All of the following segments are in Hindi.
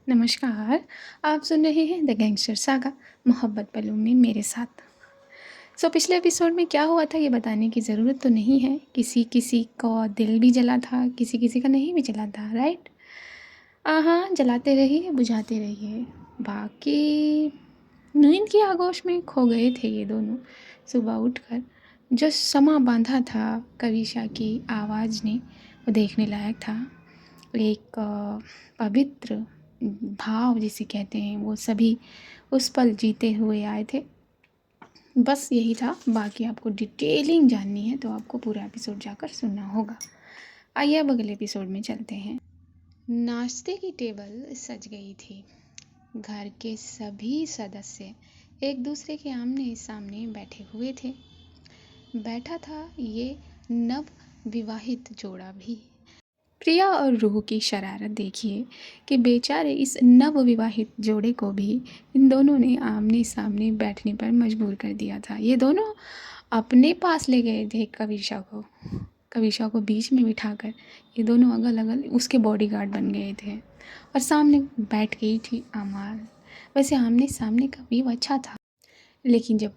नमस्कार, आप सुन रहे हैं द गैंगस्टर सागा मोहब्बत पलों में मेरे साथ। पिछले एपिसोड में क्या हुआ था ये बताने की ज़रूरत तो नहीं है। किसी किसी का दिल भी जला था, किसी किसी का नहीं भी जला था, राइट? हाँ, जलाते रहिए, बुझाते रहिए। बाकी नींद की आगोश में खो गए थे ये दोनों। सुबह उठकर जो समा बांधा था कविशा की आवाज़ ने, वो देखने लायक था। एक पवित्र भाव जिसे कहते हैं, वो सभी उस पल जीते हुए आए थे। बस यही था। बाकी आपको डिटेलिंग जाननी है तो आपको पूरा एपिसोड जाकर सुनना होगा। आइए अब अगले एपिसोड में चलते हैं। नाश्ते की टेबल सज गई थी। घर के सभी सदस्य एक दूसरे के आमने सामने बैठे हुए थे। बैठा था ये नव विवाहित जोड़ा भी। प्रिया और रूह की शरारत देखिए कि बेचारे इस नव विवाहित जोड़े को भी इन दोनों ने आमने सामने बैठने पर मजबूर कर दिया था। ये दोनों अपने पास ले गए थे कविशा को बीच में बिठाकर ये दोनों अगल अगल उसके बॉडीगार्ड बन गए थे और सामने बैठ गई थी अमाल। वैसे आमने सामने का व्यू अच्छा था, लेकिन जब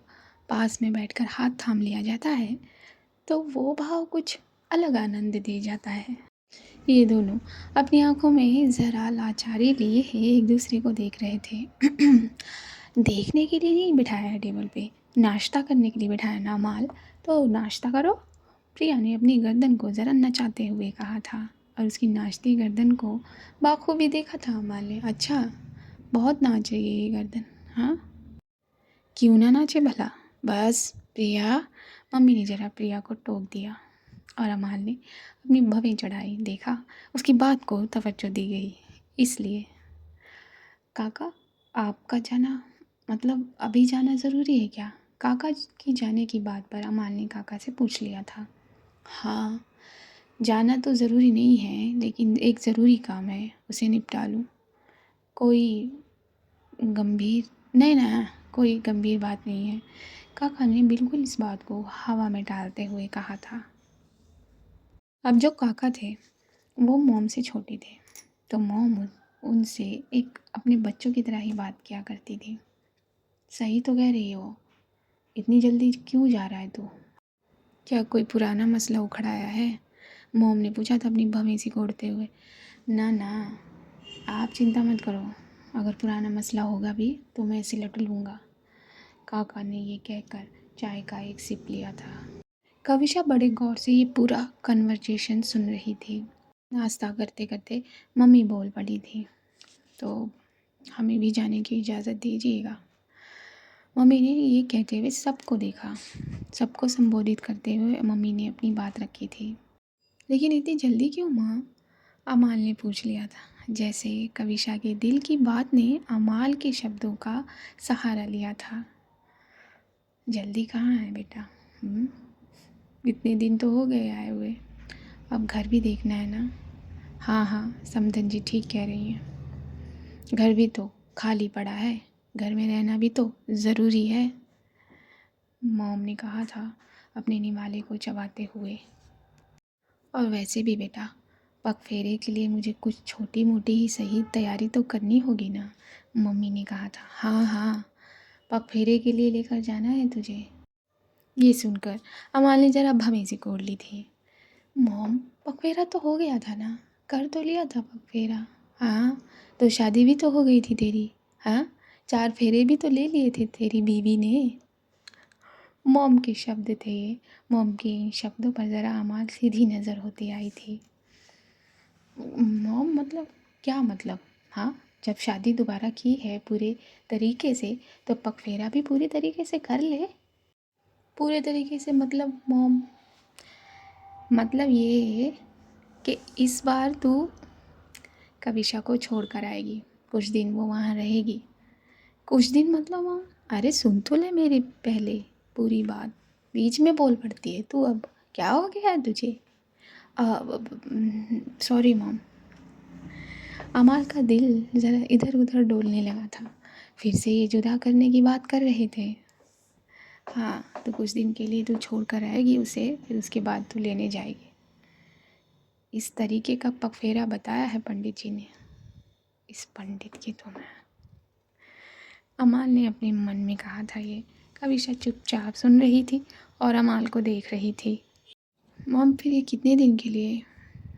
पास में बैठकर हाथ थाम लिया जाता है तो वो भाव कुछ अलग आनंद दे जाता है। ये दोनों अपनी आंखों में ज़रा लाचारी लिए है, एक दूसरे को देख रहे थे। देखने के लिए नहीं बिठाया है टेबल पे, नाश्ता करने के लिए बिठाया ना माल, तो नाश्ता करो। प्रिया ने अपनी गर्दन को ज़रा नचाते हुए कहा था और उसकी नाचती गर्दन को बाखूबी देखा था माल ने। अच्छा, बहुत नाच रही है ये गर्दन। हाँ, क्यों ना नाचे भला। बस प्रिया, मम्मी ने ज़रा प्रिया को टोक दिया और अमाल ने अपनी भवें चढ़ाई। देखा, उसकी बात को तवज्जो दी गई। इसलिए काका, आपका जाना मतलब अभी जाना ज़रूरी है क्या? काका की जाने की बात पर अमाल ने काका से पूछ लिया था। हाँ, जाना तो ज़रूरी नहीं है, लेकिन एक ज़रूरी काम है, उसे निपटा लूँ। कोई गंभीर नहीं ना, कोई गंभीर बात नहीं है, काका ने बिल्कुल इस बात को हवा में डालते हुए कहा था। अब जो काका थे वो मॉम से छोटे थे, तो मॉम उनसे एक अपने बच्चों की तरह ही बात किया करती थी। सही तो कह रही हो, इतनी जल्दी क्यों जा रहा है तू? क्या कोई पुराना मसला उखड़ाया है? मॉम ने पूछा था अपनी भवें सिकोड़ते हुए। ना ना, आप चिंता मत करो, अगर पुराना मसला होगा भी तो मैं इसे लट लूँगा। काका ने ये कहकर चाय का एक सिप लिया था। कविशा बड़े गौर से ये पूरा कन्वर्सेशन सुन रही थी। नाश्ता करते करते मम्मी बोल पड़ी थी, तो हमें भी जाने की इजाज़त दीजिएगा। मम्मी ने ये कहते हुए सबको देखा। सबको संबोधित करते हुए मम्मी ने अपनी बात रखी थी। लेकिन इतनी जल्दी क्यों माँ? अमाल ने पूछ लिया था, जैसे कविशा के दिल की बात ने अमाल के शब्दों का सहारा लिया था। जल्दी कहाँ है बेटा? इतने दिन तो हो गए आए हुए, अब घर भी देखना है ना। हाँ हाँ, समधन जी ठीक कह रही हैं, घर भी तो खाली पड़ा है, घर में रहना भी तो ज़रूरी है, मॉम ने कहा था अपने निवाले को चबाते हुए। और वैसे भी बेटा, पग फेरे के लिए मुझे कुछ छोटी मोटी ही सही तैयारी तो करनी होगी ना, मम्मी ने कहा था। हाँ हाँ, पग फेरे के लिए लेकर जाना है तुझे। ये सुनकर अमाल ने ज़रा भवें से कोड़ ली थी। मॉम, पग फेरा तो हो गया था ना, कर तो लिया था पग फेरा। हाँ, तो शादी भी तो हो गई थी तेरी। हाँ, 4 फेरे भी तो ले लिए थे तेरी बीवी ने। मॉम के शब्द थे ये। मॉम के इन शब्दों पर ज़रा अमाल सीधी नज़र होती आई थी। मॉम मतलब क्या मतलब? हाँ, जब शादी दोबारा की है पूरे तरीके से तो पग फेरा भी पूरी तरीके से कर ले। पूरे तरीके से मतलब मॉम, मतलब ये कि इस बार तू कविशा को छोड़ कर आएगी, कुछ दिन वो वहाँ रहेगी। कुछ दिन मतलब वहाँ? अरे सुन तो ले मेरी पहले पूरी बात, बीच में बोल पड़ती है तू। अब क्या हो गया है तुझे? Sorry mom. अमाल का दिल ज़रा इधर उधर डोलने लगा था। फिर से ये जुदा करने की बात कर रहे थे। हाँ, तो कुछ दिन के लिए तू छोड़ कर आएगी उसे, फिर उसके बाद तू लेने जाएगी। इस तरीके का पगफेरा बताया है पंडित जी ने, इस पंडित की तो मैं। अमाल ने अपने मन में कहा था ये। कविशा चुपचाप सुन रही थी और अमाल को देख रही थी। मॉम फिर ये कितने दिन के लिए,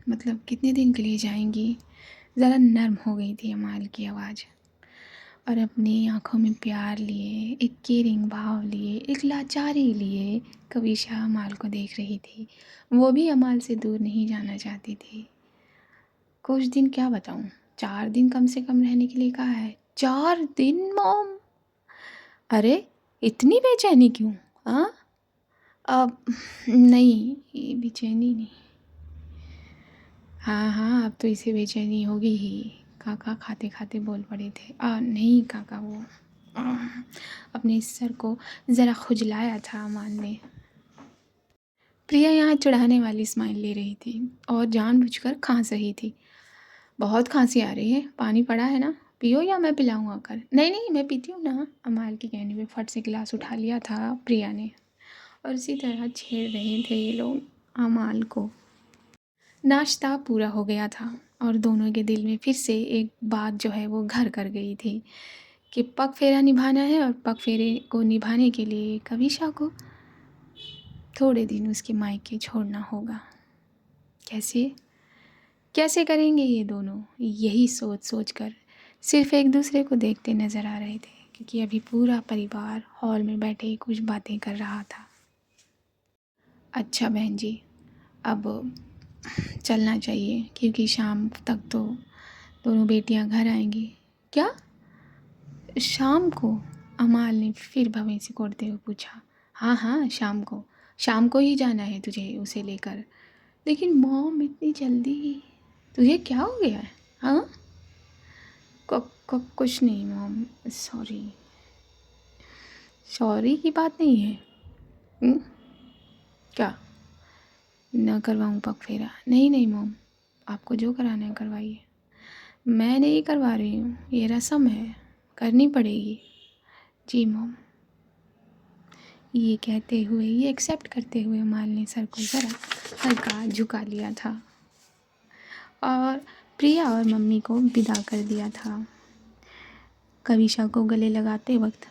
मतलब कितने दिन के लिए जाएंगी? ज़रा नर्म हो गई थी अमाल की आवाज़, और अपनी आंखों में प्यार लिए, एक केयरिंग भाव लिए, एक लाचारी लिए कविशा अमाल को देख रही थी। वो भी अमाल से दूर नहीं जाना चाहती थी। कुछ दिन क्या बताऊँ, 4 दिन कम से कम रहने के लिए कहा है। 4 दिन मॉम? अरे इतनी बेचैनी क्यों? हाँ अब नहीं, ये बेचैनी नहीं। हाँ हाँ, अब तो इसे बेचैनी होगी ही। काका खाते खाते बोल पड़े थे। नहीं काका, वो आ, अपने सर को ज़रा खुजलाया था अमान ने। प्रिया यहाँ चढ़ाने वाली स्माइल ले रही थी और जानबूझकर खांस रही थी। बहुत खांसी आ रही है, पानी पड़ा है ना, पियो या मैं पिलाऊँ आकर? नहीं नहीं, मैं पीती हूँ ना। अमाल की कहने पे फट से गिलास उठा लिया था प्रिया ने, और इसी तरह छेड़ रहे थे ये लोग अमाल को। नाश्ता पूरा हो गया था और दोनों के दिल में फिर से एक बात जो है वो घर कर गई थी कि पग फेरा निभाना है, और पग फेरे को निभाने के लिए कविशा को थोड़े दिन उसके मायके छोड़ना होगा। कैसे कैसे करेंगे ये दोनों? यही सोच सोच कर सिर्फ एक दूसरे को देखते नज़र आ रहे थे, क्योंकि अभी पूरा परिवार हॉल में बैठे कुछ बातें कर रहा था। अच्छा बहन जी, अब चलना चाहिए, क्योंकि शाम तक तो दोनों बेटियां घर आएंगी। क्या शाम को? अमाल ने फिर भवें से कोड़ते हुए पूछा। हाँ हाँ, शाम को ही जाना है तुझे उसे लेकर। लेकिन मॉम इतनी जल्दी, तुझे क्या हो गया है? हाँ कुछ नहीं मॉम, सॉरी। सॉरी की बात नहीं है। हुँ? क्या न करवाऊँ पग फेरा? नहीं नहीं मॉम, आपको जो कराना है करवाइए। मैं नहीं करवा रही हूँ, ये रस्म है, करनी पड़ेगी। जी मॉम। ये कहते हुए, ये एक्सेप्ट करते हुए अमाल ने सर को ज़रा हल्का झुका लिया था और प्रिया और मम्मी को विदा कर दिया था। कविशा को गले लगाते वक्त,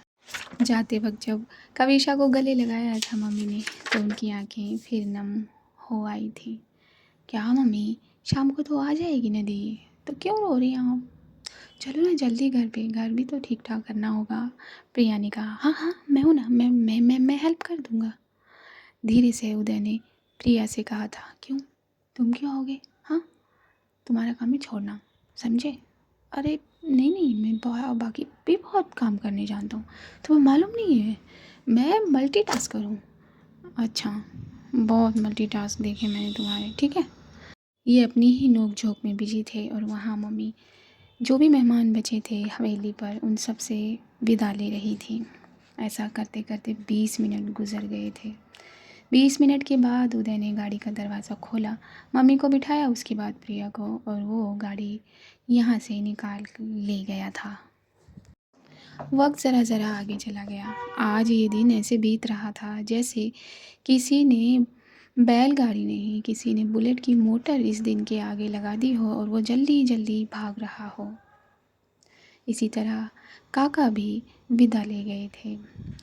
जाते वक्त जब कविशा को गले लगाया था मम्मी ने, तो उनकी आंखें फिर नम हो आई थी। क्या मम्मी, शाम को तो आ जाएगी नदी, तो क्यों रो रही हैं आप? चलो ना जल्दी घर पे, घर भी तो ठीक ठाक करना होगा। प्रिया ने कहा। हाँ हाँ, मैं हूँ ना, मैं हेल्प कर दूँगा। धीरे से उदय ने प्रिया से कहा था। क्यों, तुम क्यों आओगे? हाँ, तुम्हारा काम है छोड़ना, समझे? अरे नहीं नहीं, मैं बाकी भी बहुत काम करने जानता हूँ, तुम्हें मालूम नहीं है, मैं मल्टीटास्कर हूँ। अच्छा, बहुत मल्टीटास्क देखे मैंने तुम्हारे, ठीक है। ये अपनी ही नोक झोंक में बिजी थे और वहाँ मम्मी जो भी मेहमान बचे थे हवेली पर उन सब से विदा ले रही थी। ऐसा करते करते 20 मिनट गुजर गए थे। 20 मिनट के बाद उदय ने गाड़ी का दरवाज़ा खोला, मम्मी को बिठाया, उसके बाद प्रिया को, और वो गाड़ी यहाँ से निकाल ले गया था। वक्त ज़रा ज़रा आगे चला गया। आज ये दिन ऐसे बीत रहा था जैसे किसी ने बैलगाड़ी नहीं, किसी ने बुलेट की मोटर इस दिन के आगे लगा दी हो और वो जल्दी जल्दी भाग रहा हो। इसी तरह काका भी विदा ले गए थे।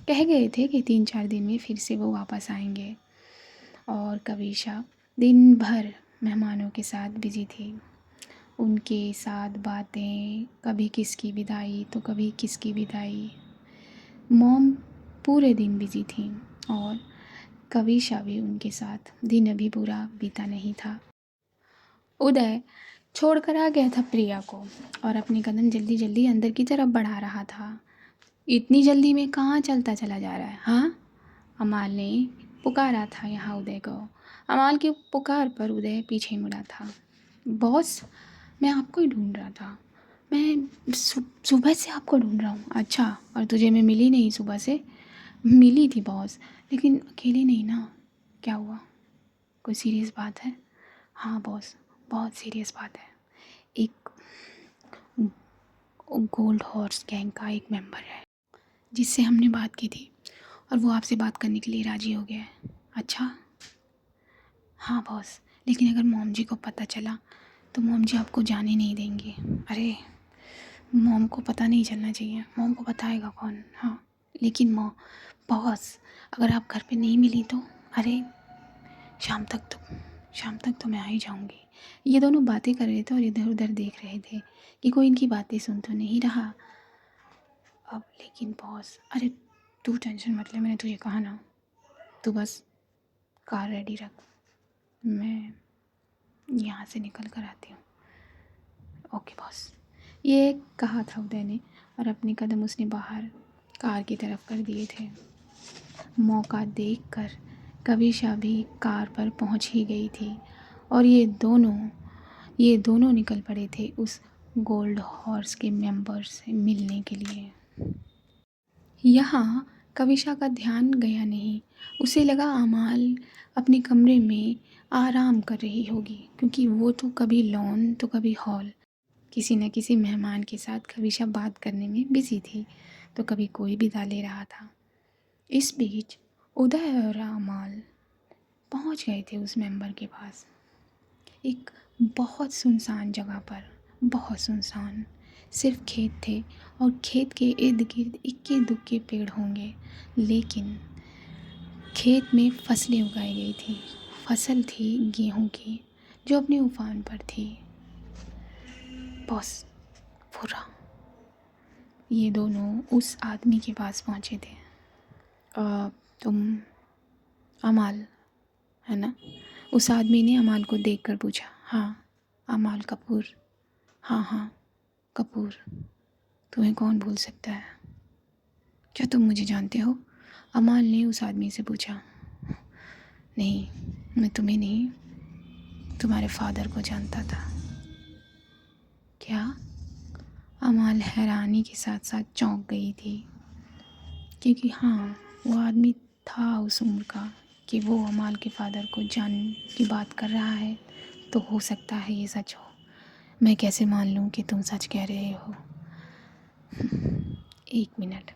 कह गए थे कि 3-4 दिन में फिर से वो वापस आएंगे। और कविशा दिन भर मेहमानों के साथ बिजी थी। उनके साथ बातें, कभी किसकी विदाई तो कभी किसकी विदाई। मॉम पूरे दिन बिजी थी और कविशा भी उनके साथ। दिन अभी पूरा बीता नहीं था। उदय छोड़कर आ गया था प्रिया को और अपने कदम जल्दी जल्दी अंदर की तरफ बढ़ा रहा था। इतनी जल्दी में कहाँ चलता चला जा रहा है? हाँ, अमाल ने पुकारा था यहाँ उदय को। अमाल की पुकार पर उदय पीछे मुड़ा था। बॉस, मैं आपको ही ढूंढ रहा था। मैं सुबह से आपको ढूंढ रहा हूँ। अच्छा, और तुझे मैं मिली नहीं सुबह से? मिली थी बॉस, लेकिन अकेले नहीं ना। क्या हुआ, कोई सीरियस बात है? हाँ बॉस, बहुत सीरियस बात है। एक गोल्ड हॉर्स गैंग का एक मेंबर है जिससे हमने बात की थी और वो आपसे बात करने के लिए राज़ी हो गया है। अच्छा, हाँ बॉस, लेकिन अगर मॉम जी को पता चला तो मॉम जी आपको जाने नहीं देंगे। अरे मॉम को पता नहीं चलना चाहिए, मॉम को बताएगा कौन? हाँ, लेकिन बॉस, अगर आप घर पे नहीं मिली तो अरे शाम तक तो मैं आ ही जाऊँगी। ये दोनों बातें कर रहे थे और इधर उधर देख रहे थे कि कोई इनकी बातें सुन तो नहीं रहा। अब लेकिन बॉस, अरे तू टेंशन मत ले, मैंने तुझे कहा ना, तू बस कार रेडी रख, मैं यहाँ से निकल कर आती हूँ। ओके बॉस, ये कहा था उदय ने और अपने कदम उसने बाहर कार की तरफ कर दिए थे। मौका देखकर कविशा भी कार पर पहुंच ही गई थी और ये दोनों निकल पड़े थे उस गोल्ड हॉर्स के मेंबर्स से मिलने के लिए। यहाँ कविशा का ध्यान गया नहीं। उसे लगा अमाल अपने कमरे में आराम कर रही होगी, क्योंकि वो तो कभी लॉन तो कभी हॉल, किसी न किसी मेहमान के साथ कविशा बात करने में बिजी थी, तो कभी कोई विदा ले रहा था। इस बीच उदय और अमाल पहुंच गए थे उस मेंबर के पास, एक बहुत सुनसान जगह पर, बहुत सुनसान, सिर्फ खेत थे और खेत के इर्द गिर्द इक्के दुक्के पेड़ होंगे, लेकिन खेत में फसलें उगाई गई थी। फसल थी गेहूं की, जो अपने उफान पर थी। बॉस, पूरा ये दोनों उस आदमी के पास पहुंचे थे। तुम अमाल है ना? उस आदमी ने अमाल को देखकर पूछा। हाँ, अमाल कपूर। हाँ हाँ, कपूर। तुम्हें कौन भूल सकता है? क्या तुम मुझे जानते हो? अमाल ने उस आदमी से पूछा। नहीं, मैं तुम्हें नहीं, तुम्हारे फादर को जानता था। क्या? अमाल हैरानी के साथ साथ चौंक गई थी, क्योंकि हाँ, वो आदमी था उस उम्र का कि वो अमाल के फादर को जानने की बात कर रहा है, तो हो सकता है ये सच हो। मैं कैसे मान लूँ कि तुम सच कह रहे हो? एक मिनट,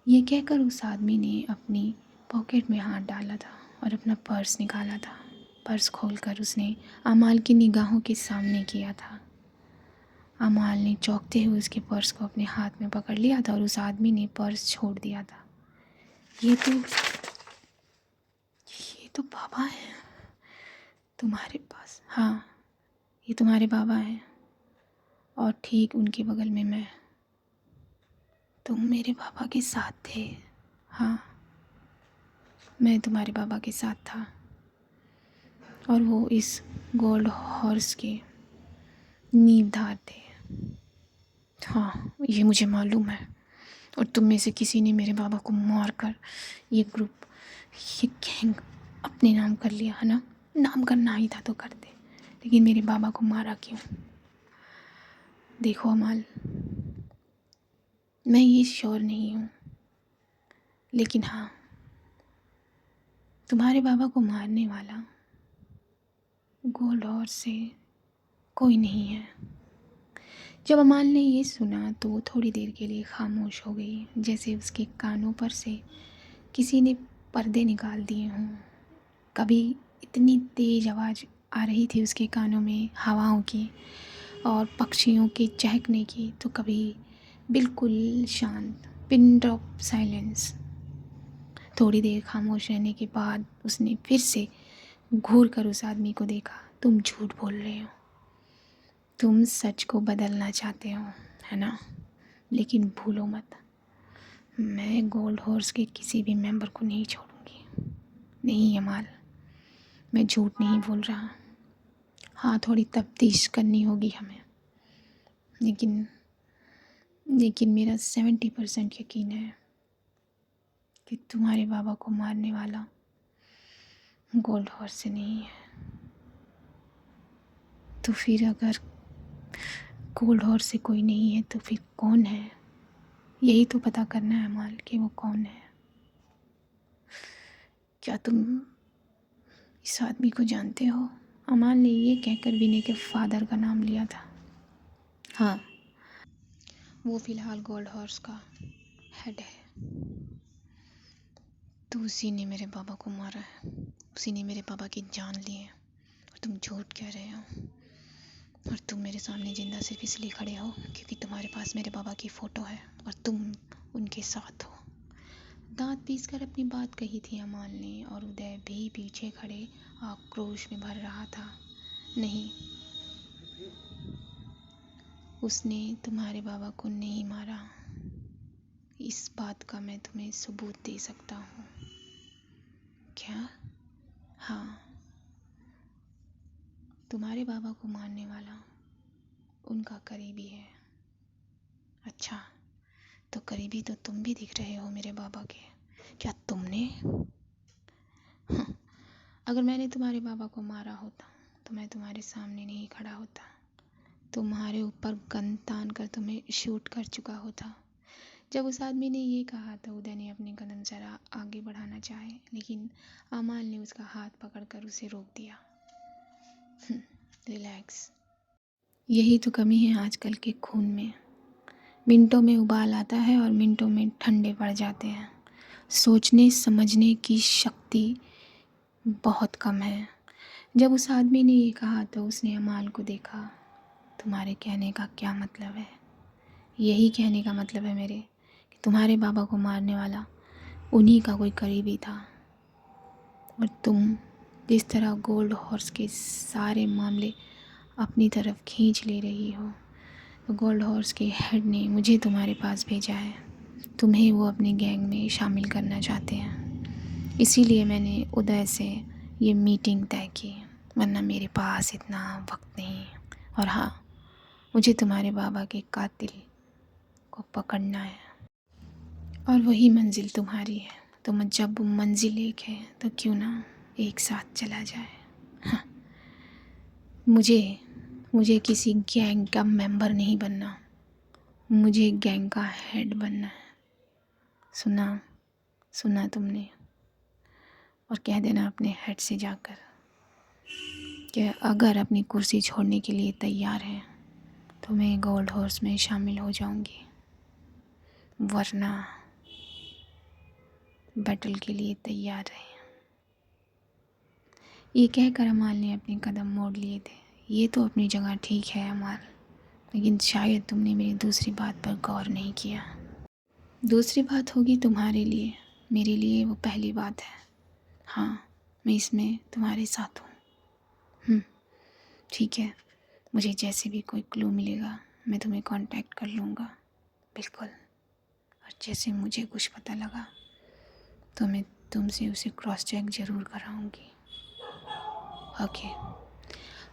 ये कहकर उस आदमी ने अपनी पॉकेट में हाथ डाला था और अपना पर्स निकाला था। पर्स खोलकर उसने अमाल की निगाहों के सामने किया था। अमाल ने चौंकते हुए उसके पर्स को अपने हाथ में पकड़ लिया था और उस आदमी ने पर्स छोड़ दिया था। ये तो बाबा है तुम्हारे पास। हाँ, ये तुम्हारे बाबा हैं और ठीक उनके बगल में मैं। तुम मेरे पापा के साथ थे? हाँ, मैं तुम्हारे पापा के साथ था और वो इस गोल्ड हॉर्स के नींवधार थे। हाँ, ये मुझे मालूम है, और तुम में से किसी ने मेरे बाबा को मार कर ये ग्रुप, ये गैंग अपने नाम कर लिया है ना? नाम करना ही था तो कर दे, लेकिन मेरे बाबा को मारा क्यों? देखो अमाल, मैं ये श्योर नहीं हूँ, लेकिन हाँ, तुम्हारे बाबा को मारने वाला गोल्ड हॉर्स से कोई नहीं है। जब अमाल ने ये सुना तो वो थोड़ी देर के लिए खामोश हो गई, जैसे उसके कानों पर से किसी ने पर्दे निकाल दिए हों। कभी इतनी तेज़ आवाज़ आ रही थी उसके कानों में हवाओं की और पक्षियों के चहकने की, तो कभी बिल्कुल शांत, पिन ड्रॉप साइलेंस। थोड़ी देर खामोश रहने के बाद उसने फिर से घूर कर उस आदमी को देखा। तुम झूठ बोल रहे हो, तुम सच को बदलना चाहते हो, है ना? लेकिन भूलो मत, मैं गोल्ड हॉर्स के किसी भी मेंबर को नहीं छोड़ूंगी। नहीं अमाल, मैं झूठ नहीं बोल रहा। हाँ, थोड़ी तफ्तीश करनी होगी हमें, लेकिन मेरा 70% यकीन है कि तुम्हारे बाबा को मारने वाला गोल्ड हॉर्स से नहीं है। तो फिर अगर गोल्ड हॉर्स से कोई नहीं है तो फिर कौन है? यही तो पता करना है अमाल कि वो कौन है। क्या तुम इस आदमी को जानते हो? अमाल ने ये कहकर विनय के फादर का नाम लिया था। हाँ, वो फ़िलहाल गोल्ड हॉर्स का हेड है। तो उसी ने मेरे पापा को मारा है, उसी ने मेरे पापा की जान ली है, और तुम झूठ कह रहे हो। और तुम मेरे सामने जिंदा सिर्फ इसलिए खड़े हो क्योंकि तुम्हारे पास मेरे बाबा की फ़ोटो है और तुम उनके साथ हो। दांत पीसकर अपनी बात कही थी अमाल ने, और उदय भी पीछे खड़े आक्रोश में भर रहा था। नहीं, उसने तुम्हारे बाबा को नहीं मारा। इस बात का मैं तुम्हें सबूत दे सकता हूँ। क्या? हाँ, तुम्हारे बाबा को मारने वाला उनका करीबी है। अच्छा, तो करीबी तो तुम भी दिख रहे हो मेरे बाबा के। क्या तुमने? अगर मैंने तुम्हारे बाबा को मारा होता तो मैं तुम्हारे सामने नहीं खड़ा होता, तुम्हारे ऊपर गन तान कर तुम्हें शूट कर चुका होता। जब उस आदमी ने ये कहा तो उदय ने अपने कदम जरा आगे बढ़ाना चाहे, लेकिन अमाल ने उसका हाथ पकड़कर उसे रोक दिया। रिलैक्स। यही तो कमी है आजकल के खून में। मिनटों में उबाल आता है और मिनटों में ठंडे पड़ जाते हैं। सोचने समझने की शक्ति बहुत कम है। जब उस आदमी ने ये कहा तो उसने अमाल को देखा। तुम्हारे कहने का क्या मतलब है? यही कहने का मतलब है मेरे कि तुम्हारे बाबा को मारने वाला उन्हीं का कोई करीबी था। और तुम जिस तरह गोल्ड हॉर्स के सारे मामले अपनी तरफ खींच ले रही हो, तो गोल्ड हॉर्स के हेड ने मुझे तुम्हारे पास भेजा है। तुम्हें वो अपनी गैंग में शामिल करना चाहते हैं। इसीलिए मैंने उदय से ये मीटिंग तय की, वरना मेरे पास इतना वक्त नहीं। और हाँ, मुझे तुम्हारे बाबा के कातिल को पकड़ना है और वही मंजिल तुम्हारी है। तो जब मंजिल एक है तो क्यों ना एक साथ चला जाए। हाँ, मुझे किसी गैंग का मेंबर नहीं बनना, मुझे गैंग का हेड बनना है। सुना तुमने? और कह देना अपने हेड से जाकर कि अगर अपनी कुर्सी छोड़ने के लिए तैयार है तो मैं गोल्ड हॉर्स में शामिल हो जाऊंगी, वरना बैटल के लिए तैयार रहे। ये कहकर अमाल ने अपने कदम मोड़ लिए थे। ये तो अपनी जगह ठीक है अमाल, लेकिन शायद तुमने मेरी दूसरी बात पर गौर नहीं किया। दूसरी बात होगी तुम्हारे लिए, मेरे लिए वो पहली बात है। हाँ, मैं इसमें तुम्हारे साथ हूँ। ठीक है, मुझे जैसे भी कोई क्लू मिलेगा मैं तुम्हें कांटेक्ट कर लूँगा। बिल्कुल। और जैसे मुझे कुछ पता लगा तो मैं तुमसे उसे क्रॉस चेक ज़रूर कराऊँगी। ओके।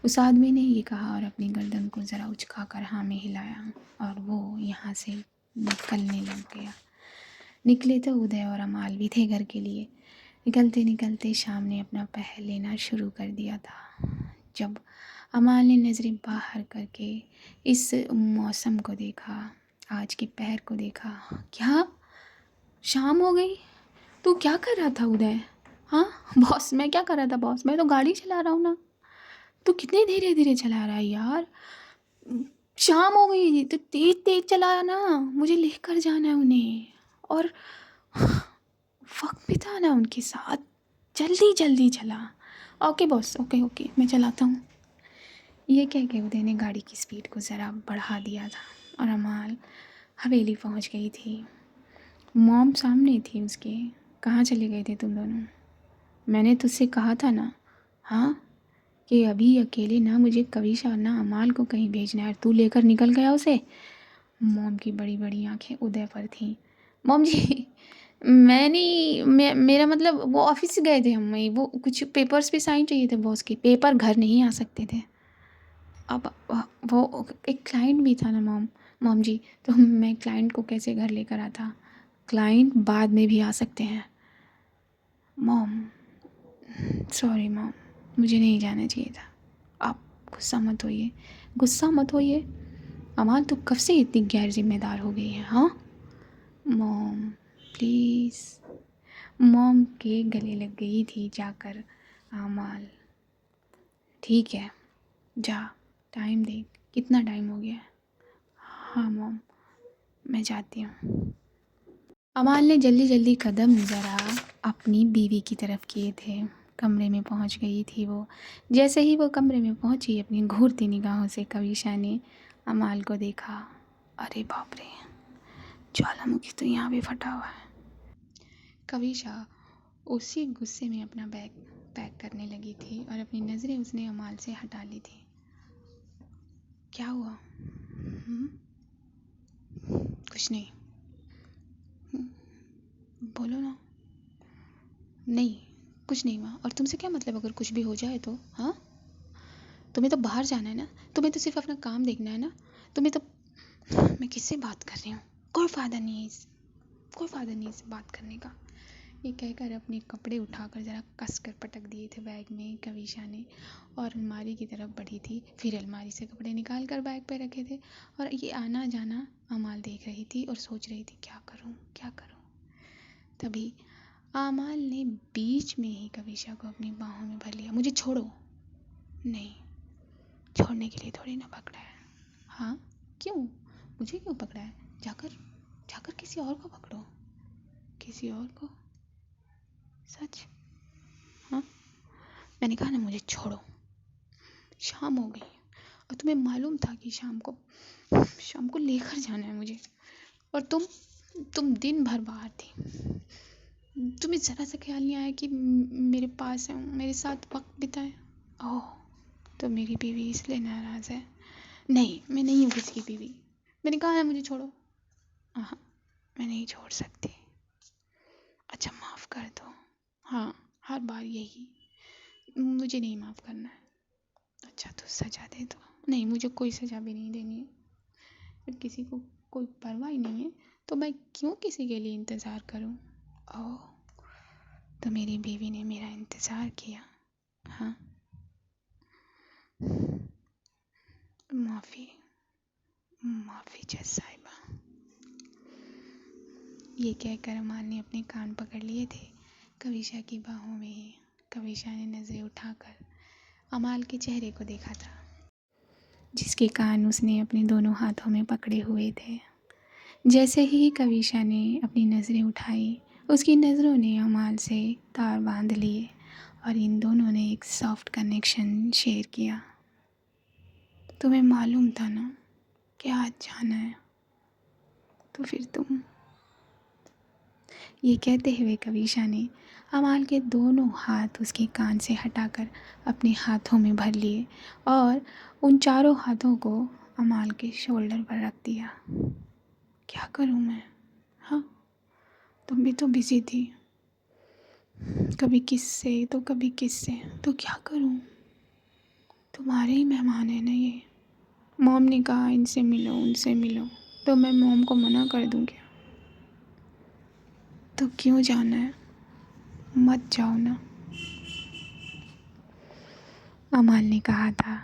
उस आदमी ने ये कहा और अपनी गर्दन को ज़रा उचकाकर हाँ में हिलाया, और वो यहाँ से निकलने लग गया। निकले तो उदय और अमाल भी थे घर के लिए। निकलते निकलते शाम ने अपना पहर लेना शुरू कर दिया था। जब अमाल ने नज़रें बाहर करके इस मौसम को देखा, आज की पहर को देखा। क्या शाम हो गई? तू क्या कर रहा था उदय? हाँ बॉस, मैं क्या कर रहा था बॉस? मैं तो गाड़ी चला रहा हूँ ना। तू कितने धीरे धीरे चला रहा है यार? शाम हो गई तो तेज तेज चलाया ना, मुझे लेकर जाना है उन्हें और वक्त बिताना उनके साथ। जल्दी जल्दी चला। ओके बॉस, ओके ओके, मैं चलाता हूँ। ये कह के उदय ने गाड़ी की स्पीड को ज़रा बढ़ा दिया था और अमाल हवेली पहुँच गई थी। मॉम सामने थी उसके। कहाँ चले गए थे तुम दोनों? मैंने तुझसे कहा था ना, हाँ, कि अभी अकेले ना मुझे कविशा और ना अमाल को कहीं भेजना है, तू लेकर निकल गया उसे। मॉम की बड़ी बड़ी आंखें उदय पर थीं। मॉम जी, मैं नहीं, मेरा मतलब वो ऑफिस गए थे हम, वही वो कुछ पेपर्स पे साइन चाहिए थे बॉस के। पेपर घर नहीं आ सकते थे। अब वो एक क्लाइंट भी था ना मॉम। मॉम जी, तो मैं क्लाइंट को कैसे घर लेकर आता? क्लाइंट बाद में भी आ सकते हैं मॉम। सॉरी मॉम, मुझे नहीं जाना चाहिए था। आप गुस्सा मत होइए, गुस्सा मत होइए। अमाल तो कब से इतनी गैर जिम्मेदार हो गई है? हाँ मॉम प्लीज़। मॉम के गले लग गई थी जाकर अमाल। ठीक है, जा, टाइम देख, कितना टाइम हो गया है? हाँ मॉम, मैं जाती हूँ। अमाल ने जल्दी जल्दी कदम ज़रा अपनी बीवी की तरफ किए थे। कमरे में पहुंच गई थी वो। जैसे ही वो कमरे में पहुंची, अपनी घूरती निगाहों से कविशा ने अमाल को देखा। अरे बाप रे, ज्वालामुखी तो यहाँ भी फटा हुआ है। कविशा उसी गुस्से में अपना बैग पैक करने लगी थी और अपनी नज़रें उसने अमाल से हटा ली थी। क्या हुआ? कुछ नहीं। बोलो ना। नहीं, कुछ नहीं हुआ। और तुमसे क्या मतलब अगर कुछ भी हो जाए तो? हाँ, तुम्हें तो बाहर जाना है ना, तुम्हें तो सिर्फ अपना काम देखना है ना, तुम्हें तो। मैं किससे बात कर रही हूँ? कोई फ़ायदा नहीं है इस बात करने का। ये कहकर अपने कपड़े उठाकर ज़रा कस कर पटक दिए थे बैग में कविशा ने, और अलमारी की तरफ बढ़ी थी। फिर अलमारी से कपड़े निकाल कर बैग पे रखे थे, और ये आना जाना अमाल देख रही थी और सोच रही थी क्या करूँ। तभी अमाल ने बीच में ही कविशा को अपनी बाहों में भर लिया। मुझे छोड़ो। नहीं, छोड़ने के लिए थोड़ी ना पकड़ा है। हाँ, क्यों? मुझे क्यों पकड़ा है? जाकर किसी और को पकड़ो। किसी और को? सच? हाँ, मैंने कहा ना, मुझे छोड़ो। शाम हो गई और तुम्हें मालूम था कि शाम को लेकर जाना है मुझे, और तुम दिन भर बाहर थी। तुम्हें ज़रा सा ख्याल नहीं आया कि मेरे पास है, मेरे साथ वक्त बिताए। ओह, तो मेरी बीवी इसलिए नाराज़ है? नहीं, मैं नहीं हूँ किसी की बीवी। मैंने कहा है मुझे छोड़ो। हाँ, मैं नहीं छोड़ सकती। अच्छा, माफ़ कर दो। हाँ, हर बार यही। मुझे नहीं माफ़ करना है। अच्छा, तो सज़ा दे दो। नहीं, मुझे कोई सज़ा भी नहीं देनी है। फिर किसी को कोई परवाह ही नहीं है तो मैं क्यों किसी के लिए इंतज़ार करूं? ओह, तो मेरी बीवी ने मेरा इंतज़ार किया। हाँ, माफ़ी जज साहिबा। ये कहकर अमाल ने अपने कान पकड़ लिए थे कविशा की बाहों में ही। कविशा ने नज़रें उठाकर अमाल के चेहरे को देखा था, जिसके कान उसने अपने दोनों हाथों में पकड़े हुए थे। जैसे ही कविशा ने अपनी नज़रें उठाई, उसकी नज़रों ने अमाल से तार बांध लिए और इन दोनों ने एक सॉफ्ट कनेक्शन शेयर किया। तुम्हें मालूम था ना कि आज जाना है, तो फिर तुम। ये कहते हुए कविशा ने अमाल के दोनों हाथ उसके कान से हटाकर अपने हाथों में भर लिए और उन चारों हाथों को अमाल के शोल्डर पर रख दिया। क्या करूं मैं? हाँ, तुम भी तो बिजी थी, कभी किससे तो कभी किससे, तो क्या करूं? तुम्हारे ही मेहमान है ना ये। मॉम ने कहा इनसे मिलो उनसे मिलो, तो मैं मॉम को मना कर दूं क्या? तो क्यों जाना है? मत जाओ ना, अमाल ने कहा था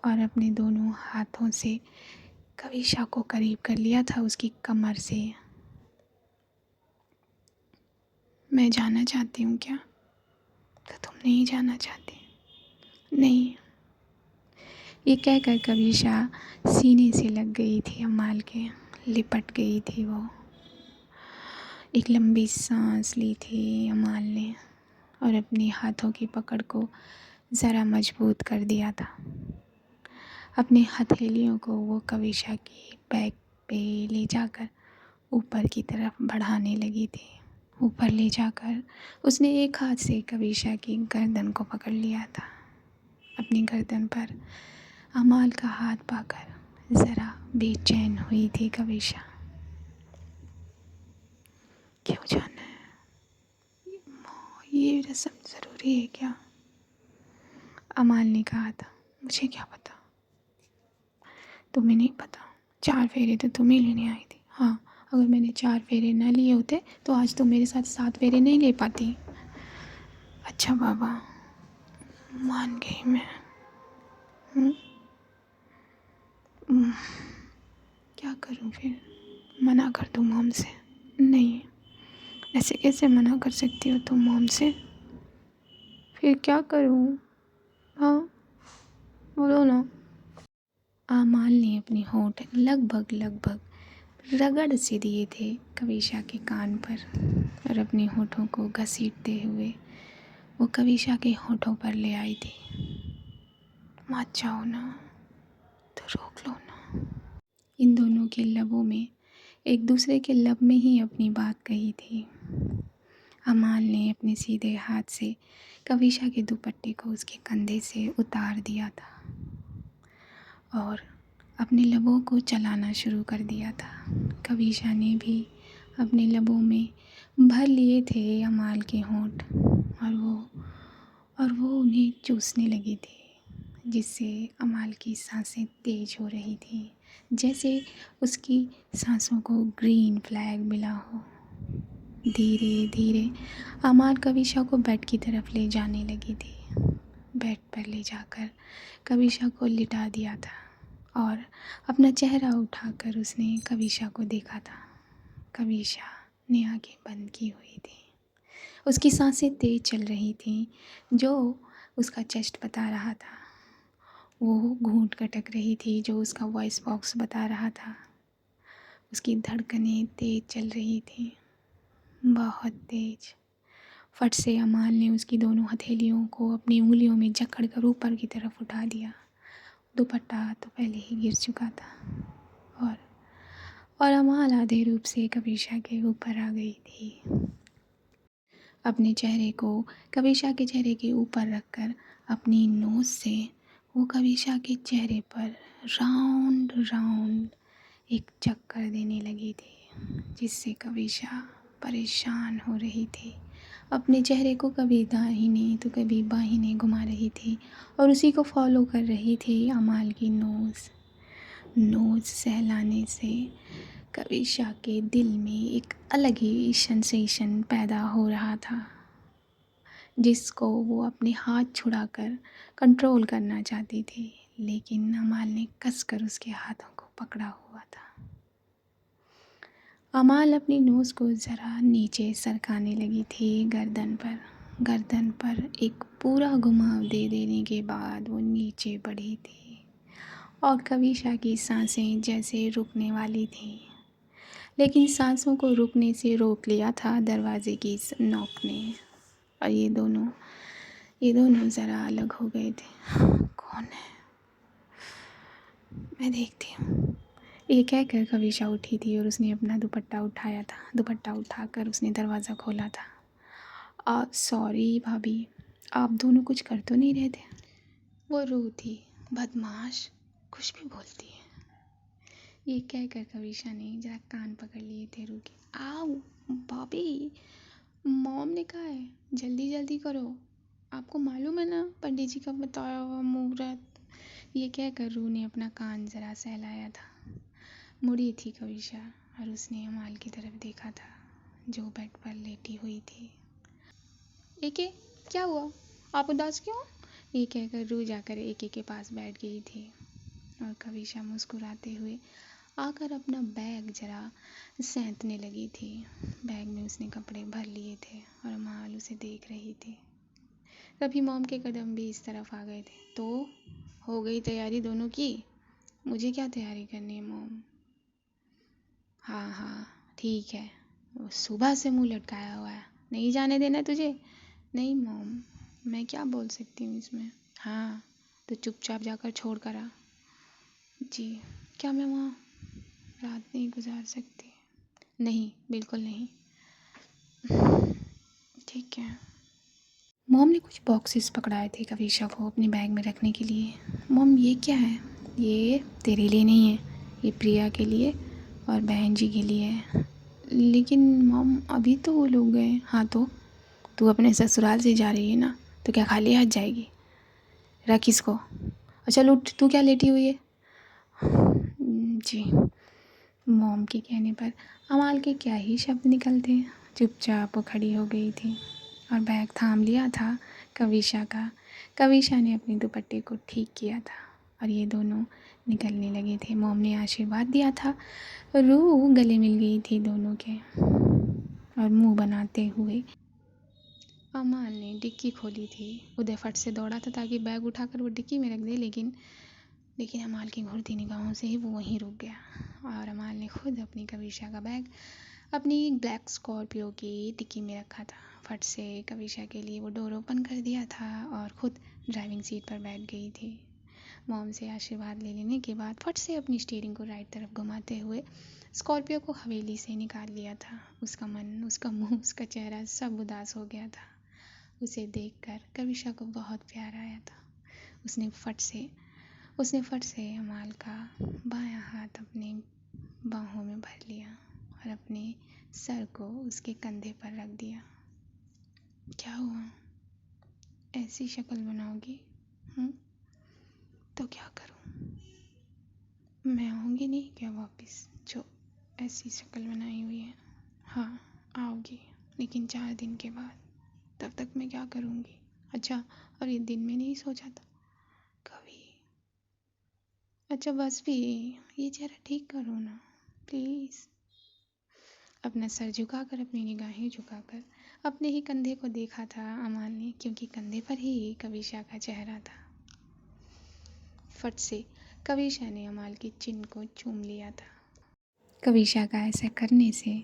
और अपने दोनों हाथों से कविशा को करीब कर लिया था उसकी कमर से। मैं जाना चाहती हूँ क्या? तो तुम नहीं जाना चाहती? नहीं। ये कहकर कविशा सीने से लग गई थी अमाल के, लिपट गई थी वो। एक लंबी सांस ली थी अमाल ने और अपने हाथों की पकड़ को ज़रा मजबूत कर दिया था। अपने हथेलियों को वो कविशा की बैक पे ले जाकर ऊपर की तरफ बढ़ाने लगी थी। ऊपर ले जाकर उसने एक हाथ से कविशा की गर्दन को पकड़ लिया था। अपनी गर्दन पर अमाल का हाथ पाकर ज़रा बेचैन हुई थी कविशा। क्यों जाना है? ये रस्म ज़रूरी है क्या? अमाल ने कहा था। मुझे क्या पता? तुम्हें नहीं पता? 4 फेरे तो तुम ही लेने आई थी। हाँ, अगर मैंने 4 फेरे ना लिए होते तो आज तुम मेरे साथ 7 फेरे नहीं ले पाती। अच्छा बाबा, मान गई मैं। क्या करूं फिर? मना कर दूं मॉम से? नहीं, ऐसे कैसे मना कर सकती हो तुम मॉम से? फिर क्या करूं? हाँ, बोलो ना। अमाल ने अपने होंठ लगभग रगड़ से दिए थे कविशा के कान पर और अपने होठों को घसीटते हुए वो कविशा के होठों पर ले आई थी। मत जाओ ना, तो रोक लो ना। इन दोनों के लबों में एक दूसरे के लब में ही अपनी बात कही थी। अमाल ने अपने सीधे हाथ से कविशा के दुपट्टे को उसके कंधे से उतार दिया था और अपने लबों को चलाना शुरू कर दिया था। कविशा ने भी अपने लबों में भर लिए थे अमाल के होंठ और वो उन्हें चूसने लगी थी, जिससे अमाल की सांसें तेज हो रही थी, जैसे उसकी सांसों को ग्रीन फ्लैग मिला हो। धीरे धीरे अमाल कविशा को बेड की तरफ ले जाने लगी थी। बेड पर ले जाकर कविशा को लिटा दिया था और अपना चेहरा उठाकर उसने कविशा को देखा था। कविशा ने आंखें बंद की हुई थी। उसकी सांसें तेज चल रही थीं, जो उसका चेस्ट बता रहा था। वो घूंट कटक रही थी, जो उसका वॉइस बॉक्स बता रहा था। उसकी धड़कनें तेज चल रही थीं, बहुत तेज। फट से अमाल ने उसकी दोनों हथेलियों को अपनी उंगलियों में जकड़ कर ऊपर की तरफ उठा दिया। दुपट्टा तो पहले ही गिर चुका था और अमाल आधे रूप से कविशा के ऊपर आ गई थी। अपने चेहरे को कविशा के चेहरे के ऊपर रखकर अपनी नोज़ से वो कविशा के चेहरे पर राउंड राउंड एक चक्कर देने लगी थी, जिससे कविशा परेशान हो रही थी। अपने चेहरे को कभी दाहिने तो कभी बाहिने घुमा रही थी और उसी को फॉलो कर रही थी अमाल की नोज़ सहलाने से कविशा के दिल में एक अलग ही सेंसेशन पैदा हो रहा था, जिसको वो अपने हाथ छुड़ाकर कंट्रोल करना चाहती थी, लेकिन अमाल ने कसकर उसके हाथों को पकड़ा हुआ था। अमाल अपनी नोज़ को ज़रा नीचे सरकाने लगी थी गर्दन पर एक पूरा घुमाव दे देने के बाद वो नीचे बढ़ी थी और कविशा की सांसें जैसे रुकने वाली थी, लेकिन सांसों को रुकने से रोक लिया था दरवाजे की नॉक ने और ये दोनों ज़रा अलग हो गए थे। कौन है? मैं देखती हूँ, ये कहकर कविशा उठी थी और उसने अपना दुपट्टा उठाया था। दुपट्टा उठाकर उसने दरवाज़ा खोला था। सॉरी भाभी, आप दोनों कुछ कर तो नहीं रहे थे? वो रू थी। बदमाश, कुछ भी बोलती है। ये कहकर कविशा ने जरा कान पकड़ लिए थे रू के। आओ भाभी, मॉम ने कहा है जल्दी जल्दी करो, आपको मालूम है ना पंडित जी का बताया हुआ मुहूर्त। ये कहकर रू ने अपना कान ज़रा सहलाया था। मुड़ी थी कविशा और उसने अमाल की तरफ देखा था, जो बेड पर लेटी हुई थी। एके, क्या हुआ, आप उदास क्यों? ये कहकर रू जाकर एके के पास बैठ गई थी और कविशा मुस्कुराते हुए आकर अपना बैग जरा सैंतने लगी थी। बैग में उसने कपड़े भर लिए थे और अमाल उसे देख रही थी। तभी मॉम के कदम भी इस तरफ आ गए थे। तो हो गई तैयारी दोनों की? मुझे क्या तैयारी करनी है मॉम? हाँ ठीक है, वो सुबह से मुंह लटकाया हुआ है, नहीं जाने देना तुझे? नहीं मॉम, मैं क्या बोल सकती हूँ इसमें? हाँ तो चुपचाप जाकर छोड़ कर आ। जी, क्या मैं वहाँ रात नहीं गुजार सकती? नहीं, बिल्कुल नहीं। ठीक है। मॉम ने कुछ बॉक्सेस पकड़ाए थे कविशा को अपने बैग में रखने के लिए। मॉम ये क्या है? ये तेरे लिए नहीं है, ये प्रिया के लिए और बहन जी के लिए है। लेकिन मॉम अभी तो वो लोग गए। हाँ तो तू अपने ससुराल से जा रही है ना, तो क्या खाली हाथ जाएगी? रख इसको। अच्छा उठ, तू क्या लेटी हुई है? जी। मॉम के कहने पर अमाल के क्या ही शब्द निकलते। चुपचाप वो खड़ी हो गई थी और बैग थाम लिया था कविशा का। कविशा ने अपने दुपट्टे को ठीक किया था और ये दोनों निकलने लगे थे। मॉम ने आशीर्वाद दिया था। रूह गले मिल गई थी दोनों के और मुंह बनाते हुए अमाल ने डिक्की खोली थी। उदय फट से दौड़ा था ताकि बैग उठाकर वो डिक्की में रख दे, लेकिन अमाल की घूरती निगाहों से ही वो वहीं रुक गया और अमाल ने खुद अपनी कविशा का बैग अपनी ब्लैक स्कॉर्पियो की डिक्की में रखा था। फट से कविशा के लिए वो डोर ओपन कर दिया था और ख़ुद ड्राइविंग सीट पर बैठ गई थी। मॉम से आशीर्वाद ले लेने के बाद फट से अपनी स्टीयरिंग को राइट तरफ घुमाते हुए स्कॉर्पियो को हवेली से निकाल लिया था। उसका मन, उसका मुंह, उसका चेहरा सब उदास हो गया था। उसे देखकर कविशा को बहुत प्यार आया था। उसने फट से अमाल का बायां हाथ अपने बाहों में भर लिया और अपने सर को उसके कंधे पर रख दिया। क्या हुआ? ऐसी शक्ल बनाओगी? तो क्या करूं? मैं आऊँगी नहीं क्या वापस, जो ऐसी शक्ल बनाई हुई है? हाँ आओगी, लेकिन 4 दिन के बाद। तब तक मैं क्या करूँगी? अच्छा, और ये दिन में नहीं सोचा था कभी? अच्छा बस भी, ये चेहरा ठीक करो ना प्लीज़। अपना सर झुकाकर, अपनी निगाहें झुकाकर अपने ही कंधे को देखा था अमाल ने, क्योंकि कंधे पर ही कविशा का चेहरा था। फट से कविशा ने अमाल की चिन को चूम लिया था। कविशा का ऐसा करने से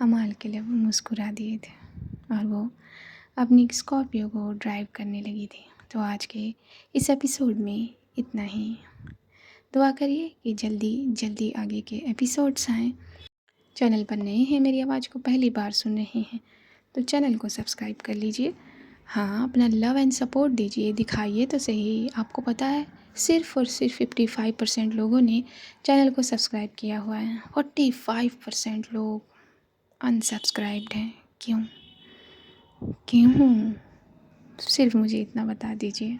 अमाल के लिए वो मुस्कुरा दिए थे और वो अपनी स्कॉर्पियो को ड्राइव करने लगी थी। तो आज के इस एपिसोड में इतना ही। दुआ करिए कि जल्दी जल्दी आगे के एपिसोड्स आएँ। चैनल पर नए हैं, मेरी आवाज़ को पहली बार सुन रहे हैं तो चैनल को सब्सक्राइब कर लीजिए। हाँ, अपना लव एंड सपोर्ट दीजिए, दिखाइए तो सही। आपको पता है सिर्फ़ और सिर्फ 55% लोगों ने चैनल को सब्सक्राइब किया हुआ है। 45% लोग अनसब्सक्राइब्ड हैं। क्यों? सिर्फ मुझे इतना बता दीजिए।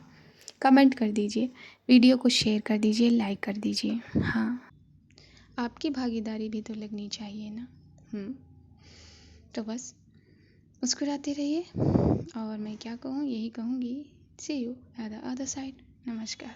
कमेंट कर दीजिए, वीडियो को शेयर कर दीजिए, लाइक कर दीजिए। हाँ, आपकी भागीदारी भी तो लगनी चाहिए ना। तो बस मुस्कुराते रहिए और मैं क्या कहूँ, यही कहूँगी, see you at the other side. नमस्कार।